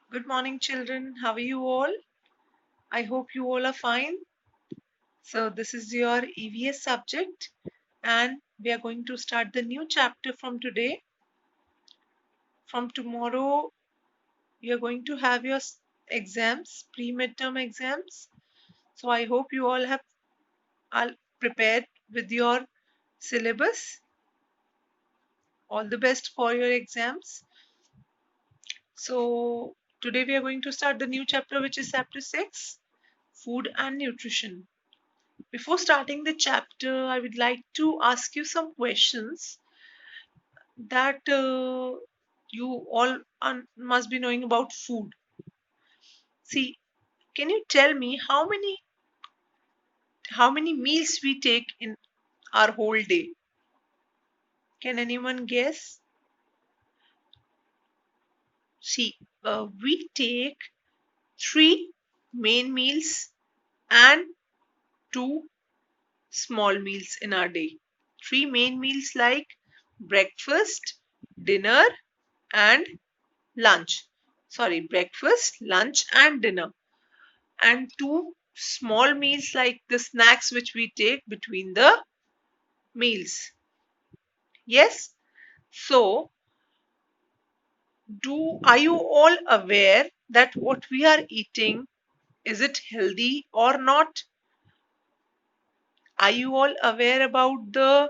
Good morning, children. How are you all? I hope you all are fine. So, this is your EVS subject, and we are going to start the new chapter from today. From tomorrow, you are going to have your exams, pre midterm exams. So, I hope you all have are prepared with your syllabus. All the best for your exams. So, today we are going to start the new chapter, which is chapter 6, Food and Nutrition. Before starting the chapter, I would like to ask you some questions that you all must be knowing about food. See, can you tell me how many meals we take in our whole day? Can anyone guess? See, we take three main meals and two small meals in our day. Three main meals like breakfast, dinner, and lunch. Sorry, breakfast, lunch, and dinner. And two small meals like the snacks which we take between the meals. Yes? So, are you all aware that what we are eating, is it healthy or not? Are you all aware about the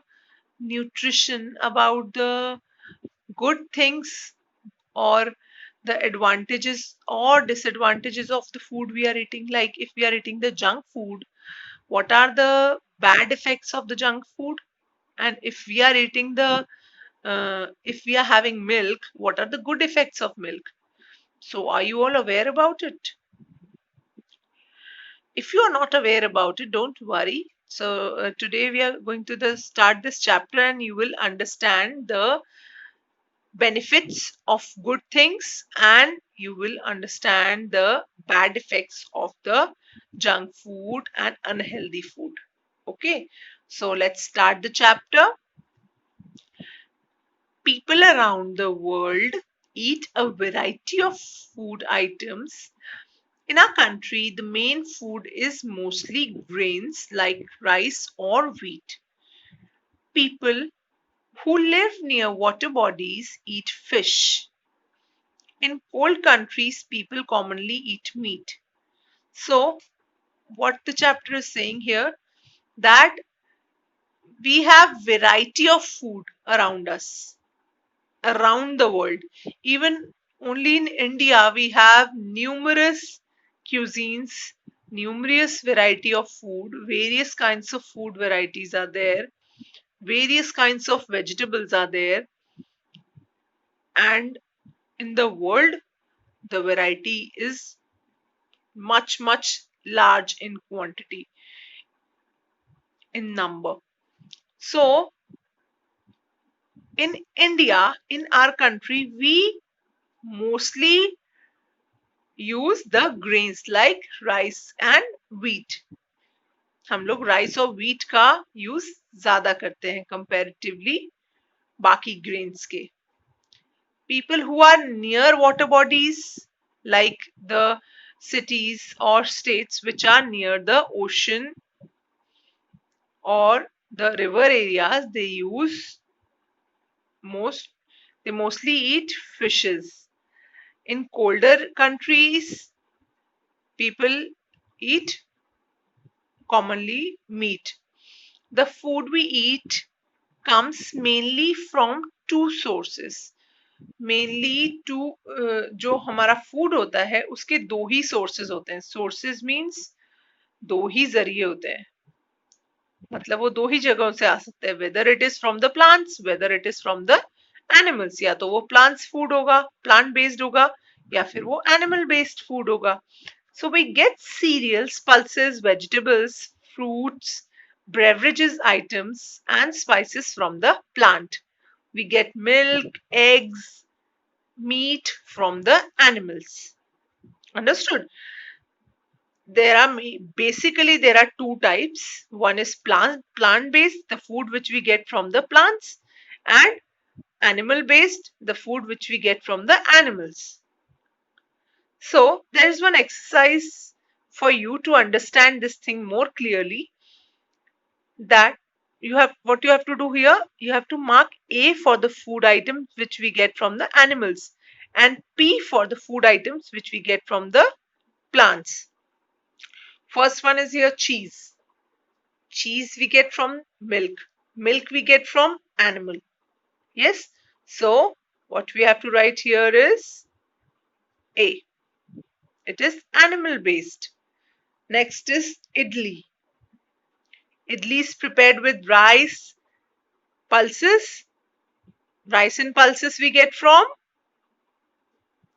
nutrition, about the good things or the advantages or disadvantages of the food we are eating? Like if we are eating the junk food, what are the bad effects of the junk food? And if we are eating if we are having milk, what are the good effects of milk? So are you all aware about it? If you are not aware about it, don't worry. So today we are going to start this chapter and you will understand the benefits of good things and you will understand the bad effects of the junk food and unhealthy food. Okay, so let's start the chapter. People around the world eat a variety of food items. In our country, the main food is mostly grains like rice or wheat. People who live near water bodies eat fish. In cold countries, people commonly eat meat. So, what the chapter is saying here, that we have variety of food around us, around the world. Even only in India, we have numerous cuisines, numerous variety of food, various kinds of food varieties are there, various kinds of vegetables are there, and in the world, the variety is much large in quantity, in number. So, in India, in our country, we mostly use the grains like rice and wheat. हम लोग rice और wheat का use ज्यादा करते हैं comparatively बाकी grains के. People who are near water bodies like the cities or states which are near the ocean or the river areas, most they mostly eat fishes. In colder countries, people eat commonly meat. The food we eat comes mainly from two sources. Mainly two, जो हमारा food होता है उसके दो ही sources होते हैं. Sources means दो ही जरिए होते हैं, मतलब वो दो ही जगहों से आ सकते हैं. Whether it is from the plants, whether it is from the animals. या तो वो प्लांट्स फूड होगा, प्लांट बेस्ड होगा, या फिर वो एनिमल बेस्ड फूड होगा. So we get cereals, pulses, vegetables, fruits, beverages items, and spices from the plant. We get milk, eggs, meat from the animals. Understood? Basically there are two types. One is plant based, the food which we get from the plants, and animal based, the food which we get from the animals. So there is one exercise for you to understand this thing more clearly, that what you have to do here, you have to mark A for the food items which we get from the animals and P for the food items which we get from the plants. First one is here cheese. Cheese we get from milk. Milk we get from animal. Yes. So what we have to write here is A. It is animal based. Next is idli. Idli is prepared with rice, pulses. Rice and pulses we get from,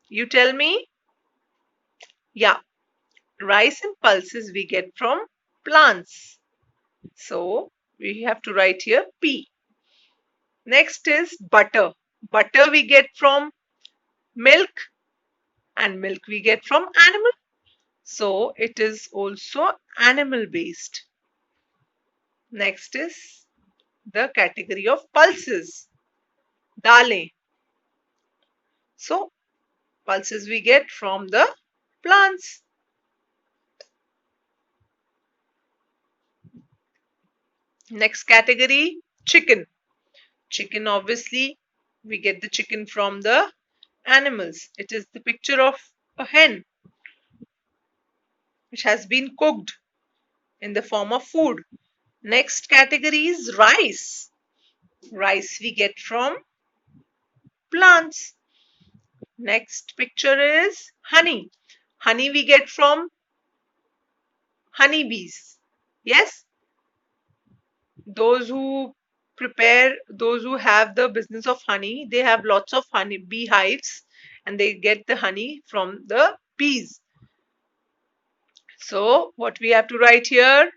you tell me? Yeah, rice and pulses we get from plants. So we have to write here P. Next is butter. Butter we get from milk and milk we get from animal. So it is also animal based. Next is the category of pulses. Dale. So pulses we get from the plants. Next category, chicken. Chicken, obviously, we get the chicken from the animals. It is the picture of a hen which has been cooked in the form of food. Next category is rice. Rice we get from plants. Next picture is honey. Honey we get from honeybees. Yes, those who have the business of honey, they have lots of honey beehives and they get the honey from the bees. So what we have to write here?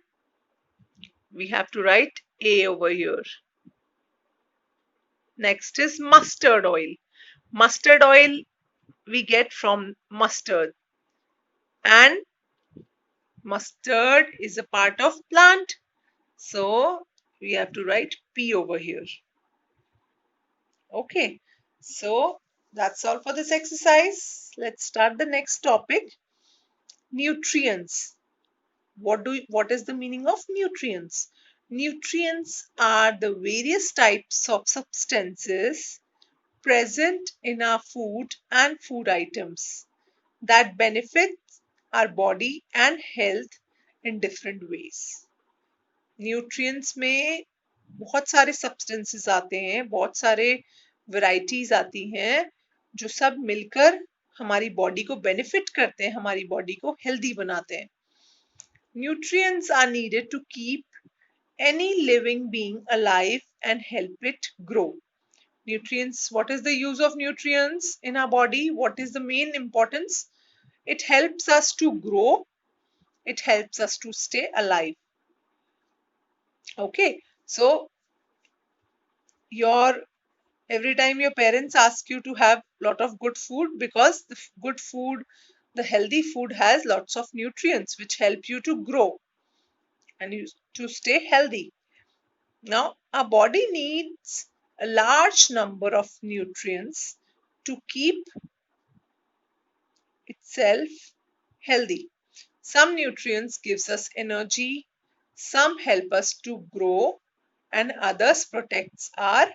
We have to write A over here. Next is mustard oil. Mustard oil we get from mustard, and mustard is a part of plant. So we have to write P over here. Okay, so that's all for this exercise. Let's start the next topic. Nutrients. What is the meaning of nutrients? Nutrients are the various types of substances present in our food and food items that benefit our body and health in different ways. Nutrients में बहुत सारे substances आते हैं, बहुत सारे varieties आती हैं जो सब मिलकर हमारी बॉडी को बेनिफिट करते हैं, हमारी बॉडी को हेल्दी बनाते हैं. Nutrients are needed to keep any living being alive and help it grow. Nutrients, what is the use of nutrients in our body? What is the main importance? It helps us to grow. It helps us to stay alive. Okay, so every time your parents ask you to have lot of good food, because the good food, the healthy food has lots of nutrients which help you to grow and to stay healthy. Now, our body needs a large number of nutrients to keep itself healthy. Some nutrients gives us energy, some help us to grow, and others protects our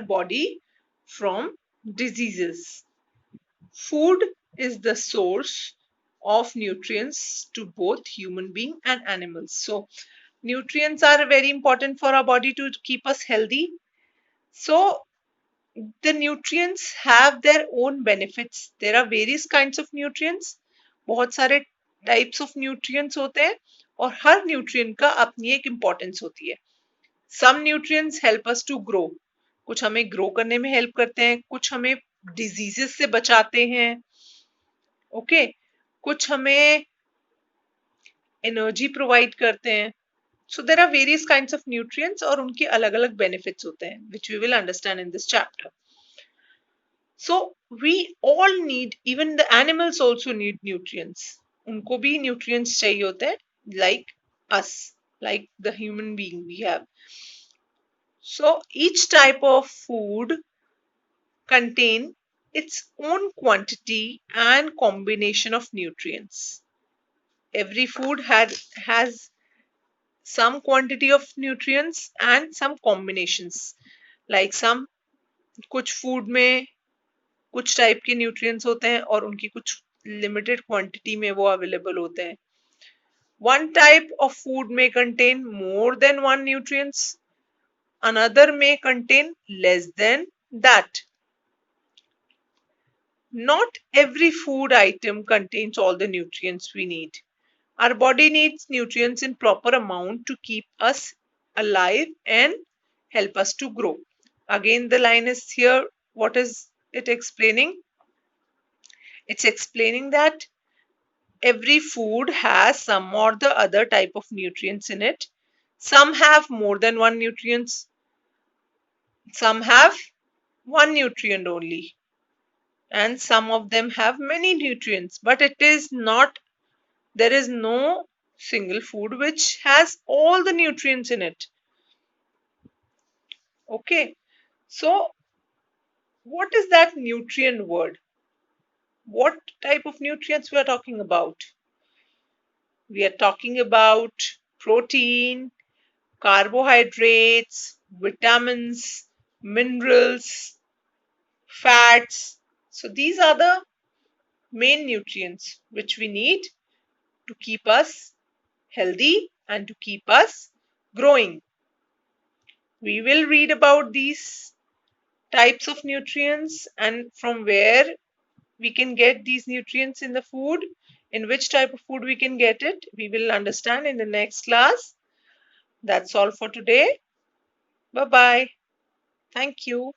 body from diseases. Food is the source of nutrients to both human being and animals. So nutrients are very important for our body to keep us healthy. So the nutrients have their own benefits. There are various kinds of nutrients. बहुत सारे types of nutrients होते हैं और हर nutrient का अपनी एक importance होती है. Some nutrients help us to grow. कुछ हमें grow करने में help करते हैं, कुछ हमें diseases से बचाते हैं. Okay, कुछ हमें energy provide करते हैं. So there are various kinds of nutrients और उनके अलग-अलग benefits होते हैं, which we will understand in this chapter. So we all need, even the animals also need nutrients. उनको भी nutrients चाहिए होते हैं, like us, like the human being we have. So each type of food contain its own quantity and combination of nutrients. Every food has some quantity of nutrients and some combinations. Like some कुछ food में कुछ type के nutrients होते हैं और उनकी कुछ limited quantity में वो अवेलेबल होते हैं. One type of food may contain more than one nutrients, another may contain less than that. Not every food item contains all the nutrients we need. Our body needs nutrients in proper amount to keep us alive and help us to grow. Again, the line is here. What is it explaining? It's explaining that every food has some or the other type of nutrients in it. Some have more than one nutrients. Some have one nutrient only. And some of them have many nutrients. But it is not, there is no single food which has all the nutrients in it. Okay. So, what is that nutrient word? What type of nutrients we are talking about? We are talking about protein, carbohydrates, vitamins, minerals, fats. So these are the main nutrients which we need to keep us healthy and to keep us growing. We will read about these types of nutrients and from where we can get these nutrients in the food, in which type of food we can get it. We will understand in the next class. That's all for today. Bye bye. Thank you.